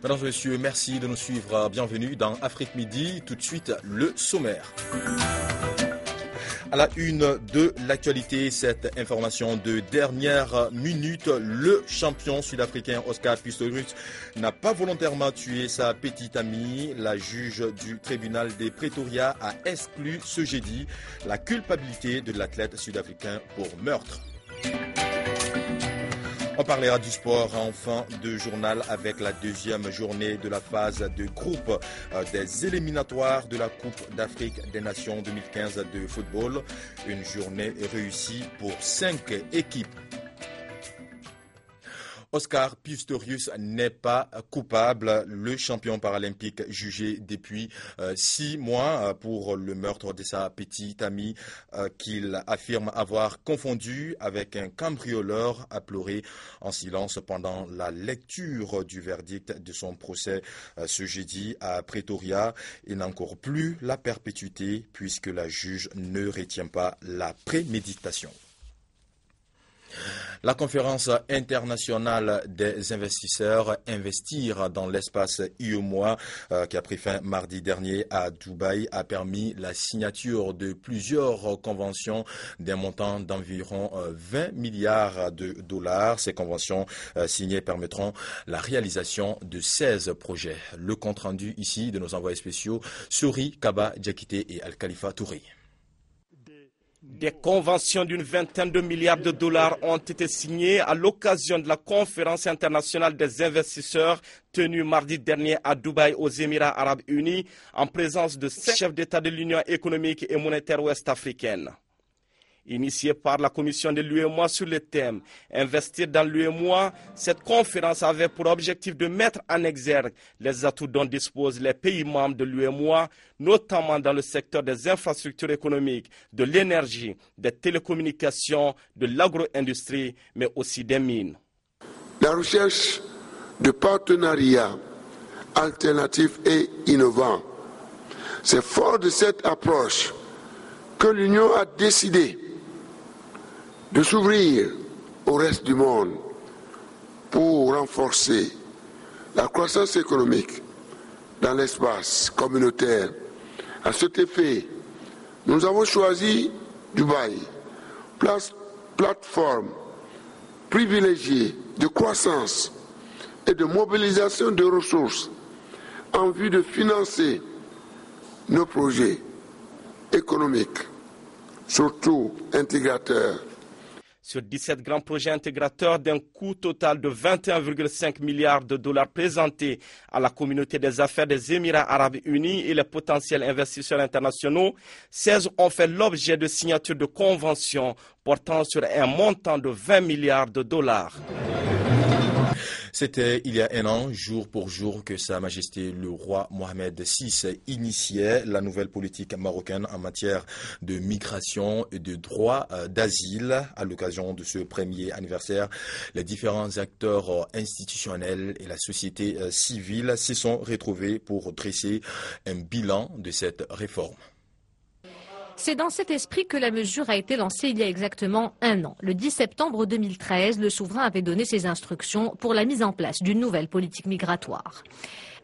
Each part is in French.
Mesdames et messieurs, merci de nous suivre. Bienvenue dans Afrique Midi. Tout de suite, le sommaire. À la une de l'actualité, cette information de dernière minute, le champion sud-africain Oscar Pistorius n'a pas volontairement tué sa petite amie. La juge du tribunal de Pretoria a exclu ce jeudi la culpabilité de l'athlète sud-africain pour meurtre. On parlera du sport en fin de journal avec la deuxième journée de la phase de groupe des éliminatoires de la Coupe d'Afrique des Nations 2015 de football. Une journée réussie pour 5 équipes. Oscar Pistorius n'est pas coupable. Le champion paralympique jugé depuis 6 mois pour le meurtre de sa petite amie qu'il affirme avoir confondu avec un cambrioleur a pleuré en silence pendant la lecture du verdict de son procès ce jeudi à Pretoria. Il n'a encore plus la perpétuité puisque la juge ne retient pas la préméditation. La conférence internationale des investisseurs Investir dans l'espace UEMOA qui a pris fin mardi dernier à Dubaï a permis la signature de plusieurs conventions d'un montant d'environ 20 milliards de dollars. Ces conventions signées permettront la réalisation de 16 projets. Le compte rendu ici de nos envoyés spéciaux Souri, Kaba, Djakité et Al-Khalifa Touré. Des conventions d'une vingtaine de milliards de dollars ont été signées à l'occasion de la conférence internationale des investisseurs tenue mardi dernier à Dubaï aux Émirats arabes unis en présence de 5 chefs d'État de l'Union économique et monétaire ouest-africaine. Initiée par la commission de l'UEMOA sur le thème « Investir dans l'UEMOA », cette conférence avait pour objectif de mettre en exergue les atouts dont disposent les pays membres de l'UEMOA, notamment dans le secteur des infrastructures économiques, de l'énergie, des télécommunications, de l'agro-industrie, mais aussi des mines. La recherche de partenariats alternatifs et innovants, c'est fort de cette approche que l'Union a décidé de s'ouvrir au reste du monde pour renforcer la croissance économique dans l'espace communautaire. À cet effet, nous avons choisi Dubaï, plateforme privilégiée de croissance et de mobilisation de ressources en vue de financer nos projets économiques, surtout intégrateurs. Sur 17 grands projets intégrateurs d'un coût total de 21,5 milliards de dollars présentés à la communauté des affaires des Émirats arabes unis et les potentiels investisseurs internationaux, 16 ont fait l'objet de signatures de conventions portant sur un montant de 20 milliards de dollars. C'était il y a un an, jour pour jour, que Sa Majesté le roi Mohamed VI initiait la nouvelle politique marocaine en matière de migration et de droit d'asile. À l'occasion de ce premier anniversaire, les différents acteurs institutionnels et la société civile se sont retrouvés pour dresser un bilan de cette réforme. C'est dans cet esprit que la mesure a été lancée il y a exactement un an. Le 10 septembre 2013, le souverain avait donné ses instructions pour la mise en place d'une nouvelle politique migratoire.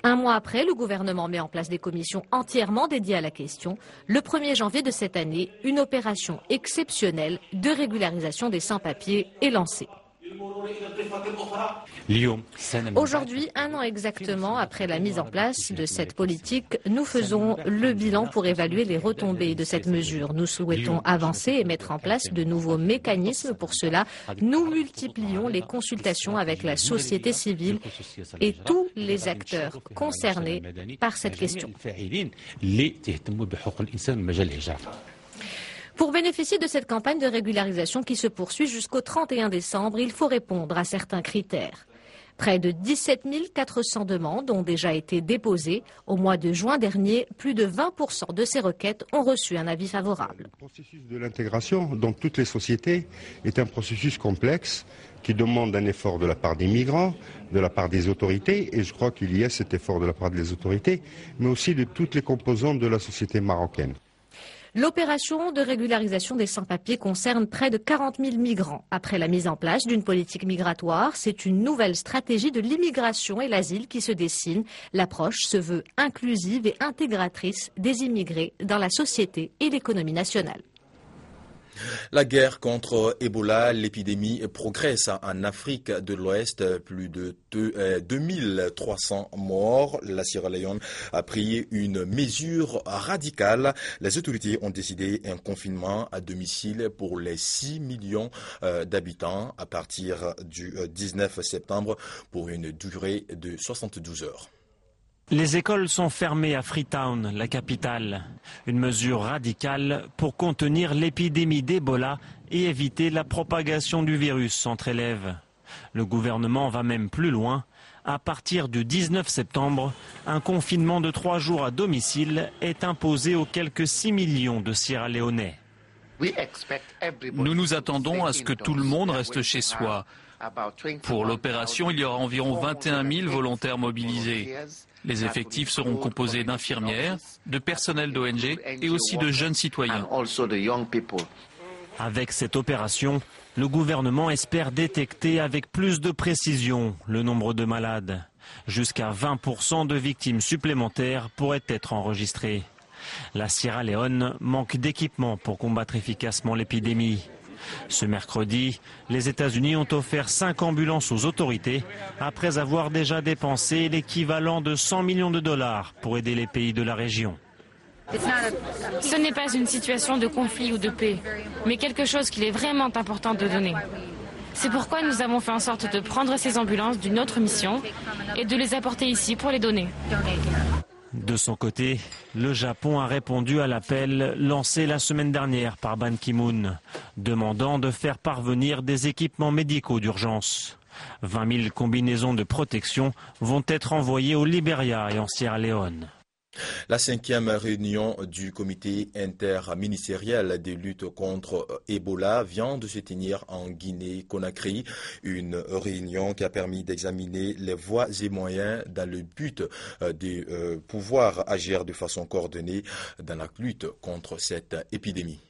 Un mois après, le gouvernement met en place des commissions entièrement dédiées à la question. Le 1er janvier de cette année, une opération exceptionnelle de régularisation des sans-papiers est lancée. Aujourd'hui, un an exactement après la mise en place de cette politique, nous faisons le bilan pour évaluer les retombées de cette mesure. Nous souhaitons avancer et mettre en place de nouveaux mécanismes. Pour cela, nous multiplions les consultations avec la société civile et tous les acteurs concernés par cette question. Pour bénéficier de cette campagne de régularisation qui se poursuit jusqu'au 31 décembre, il faut répondre à certains critères. Près de 17 400 demandes ont déjà été déposées. Au mois de juin dernier, plus de 20% de ces requêtes ont reçu un avis favorable. Le processus de l'intégration dans toutes les sociétés est un processus complexe qui demande un effort de la part des migrants, de la part des autorités, et je crois qu'il y a cet effort de la part des autorités, mais aussi de toutes les composantes de la société marocaine. L'opération de régularisation des sans-papiers concerne près de 40 000 migrants. Après la mise en place d'une politique migratoire, c'est une nouvelle stratégie de l'immigration et l'asile qui se dessine. L'approche se veut inclusive et intégratrice des immigrés dans la société et l'économie nationale. La guerre contre Ebola, l'épidémie progresse en Afrique de l'Ouest. Plus de 2300 morts. La Sierra Leone a pris une mesure radicale. Les autorités ont décidé un confinement à domicile pour les 6 millions d'habitants à partir du 19 septembre pour une durée de 72 heures. Les écoles sont fermées à Freetown, la capitale. Une mesure radicale pour contenir l'épidémie d'Ebola et éviter la propagation du virus entre élèves. Le gouvernement va même plus loin. À partir du 19 septembre, un confinement de 3 jours à domicile est imposé aux quelques 6 millions de Sierra-Léonais. Nous nous attendons à ce que tout le monde reste chez soi. Pour l'opération, il y aura environ 21 000 volontaires mobilisés. Les effectifs seront composés d'infirmières, de personnel d'ONG et aussi de jeunes citoyens. Avec cette opération, le gouvernement espère détecter avec plus de précision le nombre de malades. Jusqu'à 20% de victimes supplémentaires pourraient être enregistrées. La Sierra Leone manque d'équipements pour combattre efficacement l'épidémie. Ce mercredi, les États-Unis ont offert 5 ambulances aux autorités après avoir déjà dépensé l'équivalent de 100 millions de dollars pour aider les pays de la région. Ce n'est pas une situation de conflit ou de paix, mais quelque chose qu'il est vraiment important de donner. C'est pourquoi nous avons fait en sorte de prendre ces ambulances d'une autre mission et de les apporter ici pour les donner. De son côté, le Japon a répondu à l'appel lancé la semaine dernière par Ban Ki-moon, demandant de faire parvenir des équipements médicaux d'urgence. 20 000 combinaisons de protection vont être envoyées au Libéria et en Sierra Leone. La 5e réunion du comité interministériel de lutte contre Ebola vient de se tenir en Guinée-Conakry. Une réunion qui a permis d'examiner les voies et moyens dans le but de pouvoir agir de façon coordonnée dans la lutte contre cette épidémie.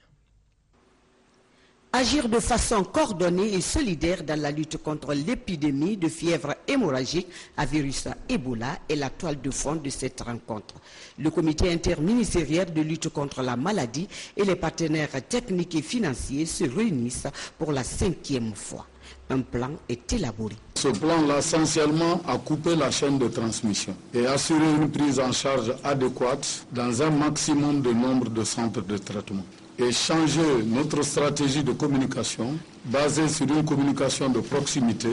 Agir de façon coordonnée et solidaire dans la lutte contre l'épidémie de fièvre hémorragique à virus Ebola est la toile de fond de cette rencontre. Le comité interministériel de lutte contre la maladie et les partenaires techniques et financiers se réunissent pour la 5e fois. Un plan est élaboré. Ce plan-là, essentiellement, a coupé la chaîne de transmission et assuré une prise en charge adéquate dans un maximum de nombre de centres de traitement. Et changer notre stratégie de communication basée sur une communication de proximité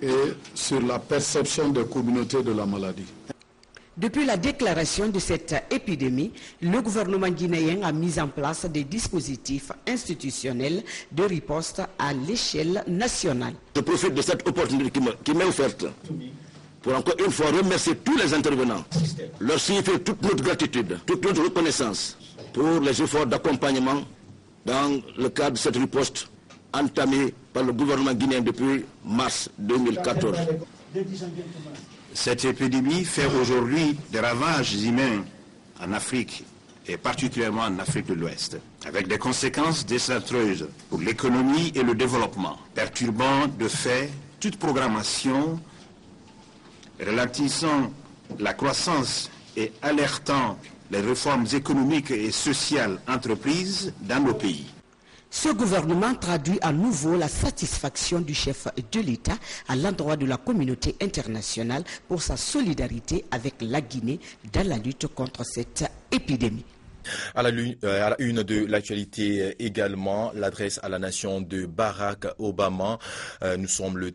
et sur la perception des communautés de la maladie. Depuis la déclaration de cette épidémie, le gouvernement guinéen a mis en place des dispositifs institutionnels de riposte à l'échelle nationale. Je profite de cette opportunité qui m'est offerte pour encore une fois remercier tous les intervenants, leur signifier toute notre gratitude, toute notre reconnaissance pour les efforts d'accompagnement dans le cadre de cette riposte entamée par le gouvernement guinéen depuis mars 2014. Cette épidémie fait aujourd'hui des ravages humains en Afrique et particulièrement en Afrique de l'Ouest, avec des conséquences désastreuses pour l'économie et le développement, perturbant de fait toute programmation, ralentissant la croissance et alertant les réformes économiques et sociales entreprises dans nos pays. Ce gouvernement traduit à nouveau la satisfaction du chef de l'État à l'endroit de la communauté internationale pour sa solidarité avec la Guinée dans la lutte contre cette épidémie. À la une de l'actualité également, l'adresse à la nation de Barack Obama. Nous sommes le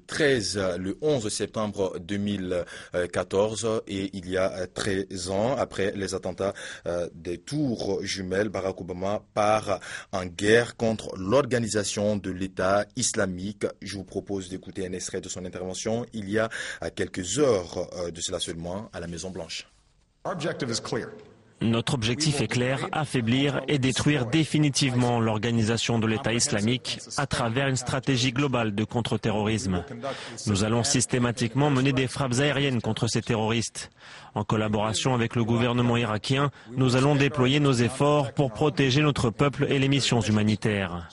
11 septembre 2014 et il y a 13 ans, après les attentats des tours jumelles, Barack Obama part en guerre contre l'organisation de l'État islamique. Je vous propose d'écouter un extrait de son intervention il y a quelques heures de cela seulement à la Maison Blanche. Our objective is clear. Notre objectif est clair, affaiblir et détruire définitivement l'organisation de l'État islamique à travers une stratégie globale de contre-terrorisme. Nous allons systématiquement mener des frappes aériennes contre ces terroristes. En collaboration avec le gouvernement irakien, nous allons déployer nos efforts pour protéger notre peuple et les missions humanitaires.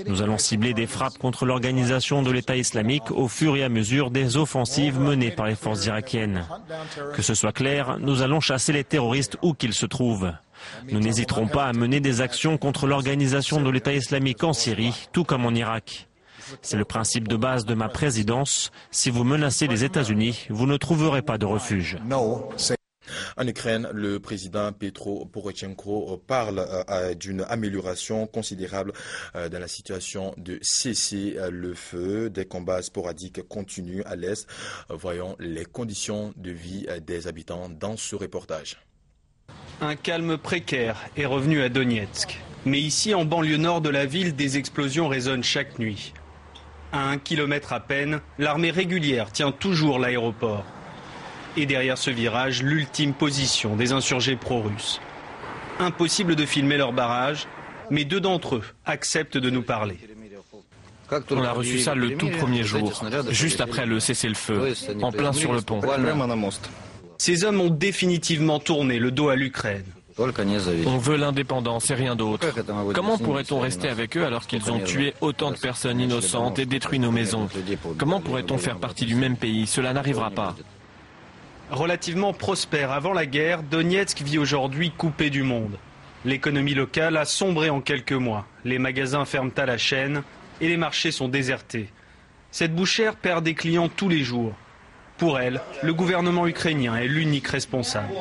Nous allons cibler des frappes contre l'organisation de l'État islamique au fur et à mesure des offensives menées par les forces irakiennes. Que ce soit clair, nous allons chasser les terroristes où qu'ils se trouvent. Nous n'hésiterons pas à mener des actions contre l'organisation de l'État islamique en Syrie, tout comme en Irak. C'est le principe de base de ma présidence. Si vous menacez les États-Unis, vous ne trouverez pas de refuge. En Ukraine, le président Petro Poroshenko parle d'une amélioration considérable dans la situation de cessez-le-feu. Des combats sporadiques continuent à l'est. Voyons les conditions de vie des habitants dans ce reportage. Un calme précaire est revenu à Donetsk. Mais ici, en banlieue nord de la ville, des explosions résonnent chaque nuit. À 1 kilomètre à peine, l'armée régulière tient toujours l'aéroport. Et derrière ce virage, l'ultime position des insurgés pro-russes. Impossible de filmer leur barrage, mais 2 d'entre eux acceptent de nous parler. On a reçu ça le tout premier jour, juste après le cessez-le-feu, en plein sur le pont. Ces hommes ont définitivement tourné le dos à l'Ukraine. On veut l'indépendance et rien d'autre. Comment pourrait-on rester avec eux alors qu'ils ont tué autant de personnes innocentes et détruit nos maisons? Comment pourrait-on faire partie du même pays? Cela n'arrivera pas. Relativement prospère avant la guerre, Donetsk vit aujourd'hui coupé du monde. L'économie locale a sombré en quelques mois. Les magasins ferment à la chaîne et les marchés sont désertés. Cette bouchère perd des clients tous les jours. Pour elle, le gouvernement ukrainien est l'unique responsable.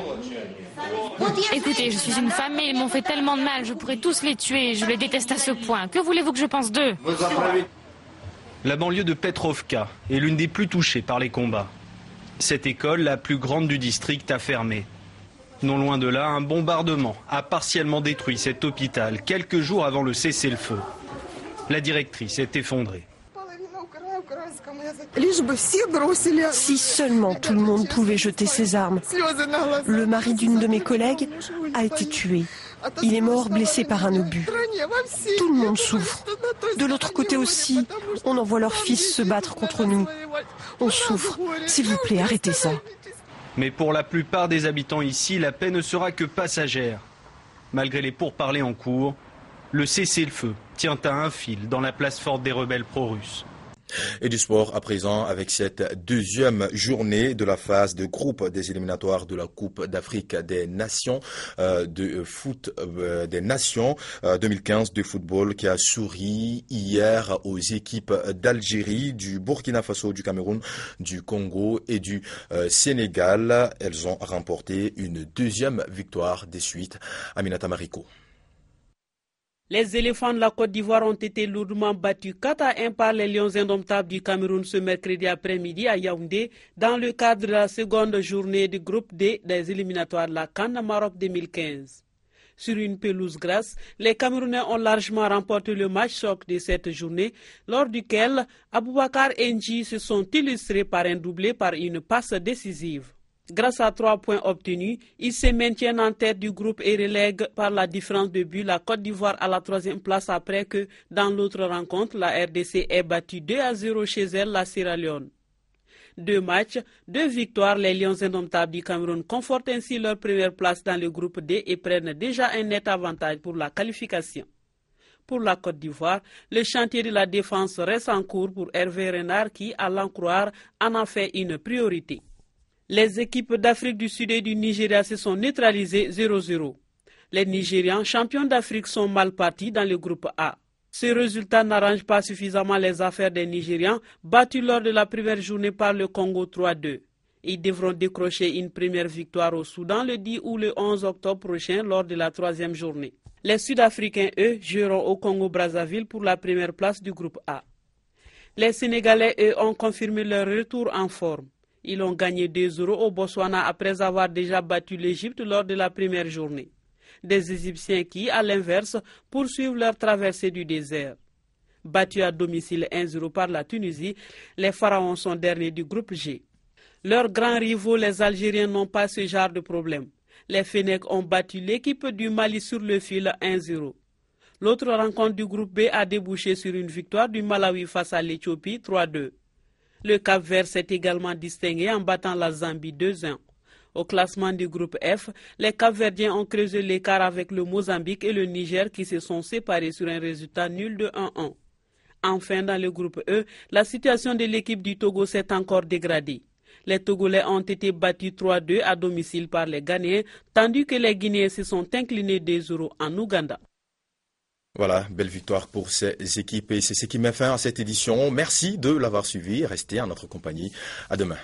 Écoutez, je suis une femme et ils m'ont fait tellement de mal, je pourrais tous les tuer, je les déteste à ce point. Que voulez-vous que je pense d'eux? La banlieue de Petrovka est l'une des plus touchées par les combats. Cette école, la plus grande du district, a fermé. Non loin de là, un bombardement a partiellement détruit cet hôpital quelques jours avant le cessez-le-feu. La directrice est effondrée. Si seulement tout le monde pouvait jeter ses armes. Le mari d'une de mes collègues a été tué. Il est mort blessé par un obus. Tout le monde souffre. De l'autre côté aussi, on envoie leurs fils se battre contre nous. On souffre. S'il vous plaît, arrêtez ça. Mais pour la plupart des habitants ici, la paix ne sera que passagère. Malgré les pourparlers en cours, le cessez-le-feu tient à un fil dans la place forte des rebelles pro-russes. Et du sport à présent avec cette deuxième journée de la phase de groupe des éliminatoires de la Coupe d'Afrique des Nations de foot des Nations 2015 de football qui a souri hier aux équipes d'Algérie, du Burkina Faso, du Cameroun, du Congo et du Sénégal. Elles ont remporté une deuxième victoire des suites. Aminata Mariko. Les éléphants de la Côte d'Ivoire ont été lourdement battus 4-1 par les Lions indomptables du Cameroun ce mercredi après-midi à Yaoundé dans le cadre de la seconde journée du groupe D des éliminatoires de la CAN Maroc 2015. Sur une pelouse grasse, les Camerounais ont largement remporté le match choc de cette journée, lors duquel Aboubakar N'Dji se sont illustrés par un doublé par une passe décisive. Grâce à 3 points obtenus, ils se maintiennent en tête du groupe et relèguent par la différence de but la Côte d'Ivoire à la 3e place après que, dans l'autre rencontre, la RDC ait battu 2-0 chez elle la Sierra Leone. 2 matchs, 2 victoires, les Lions indomptables du Cameroun confortent ainsi leur première place dans le groupe D et prennent déjà un net avantage pour la qualification. Pour la Côte d'Ivoire, le chantier de la défense reste en cours pour Hervé Renard qui, à l'en croire, en a fait une priorité. Les équipes d'Afrique du Sud et du Nigeria se sont neutralisées 0-0. Les Nigérians, champions d'Afrique, sont mal partis dans le groupe A. Ce résultat n'arrange pas suffisamment les affaires des Nigérians, battus lors de la première journée par le Congo 3-2. Ils devront décrocher une première victoire au Soudan le 10 ou le 11 octobre prochain lors de la 3e journée. Les Sud-Africains, eux, joueront au Congo-Brazzaville pour la première place du groupe A. Les Sénégalais, eux, ont confirmé leur retour en forme. Ils ont gagné 2-0 au Botswana après avoir déjà battu l'Égypte lors de la première journée. Des Égyptiens qui, à l'inverse, poursuivent leur traversée du désert. Battus à domicile 1-0 par la Tunisie, les Pharaons sont derniers du groupe G. Leurs grands rivaux, les Algériens, n'ont pas ce genre de problème. Les Fennecs ont battu l'équipe du Mali sur le fil 1-0. L'autre rencontre du groupe B a débouché sur une victoire du Malawi face à l'Éthiopie 3-2. Le Cap-Vert s'est également distingué en battant la Zambie 2-1. Au classement du groupe F, les Cap-Verdiens ont creusé l'écart avec le Mozambique et le Niger qui se sont séparés sur un résultat nul de 1-1. Enfin, dans le groupe E, la situation de l'équipe du Togo s'est encore dégradée. Les Togolais ont été battus 3-2 à domicile par les Ghanéens, tandis que les Guinéens se sont inclinés 2-0 en Ouganda. Voilà, belle victoire pour ces équipes et c'est ce qui met fin à cette édition. Merci de l'avoir suivi. Restez en notre compagnie. À demain.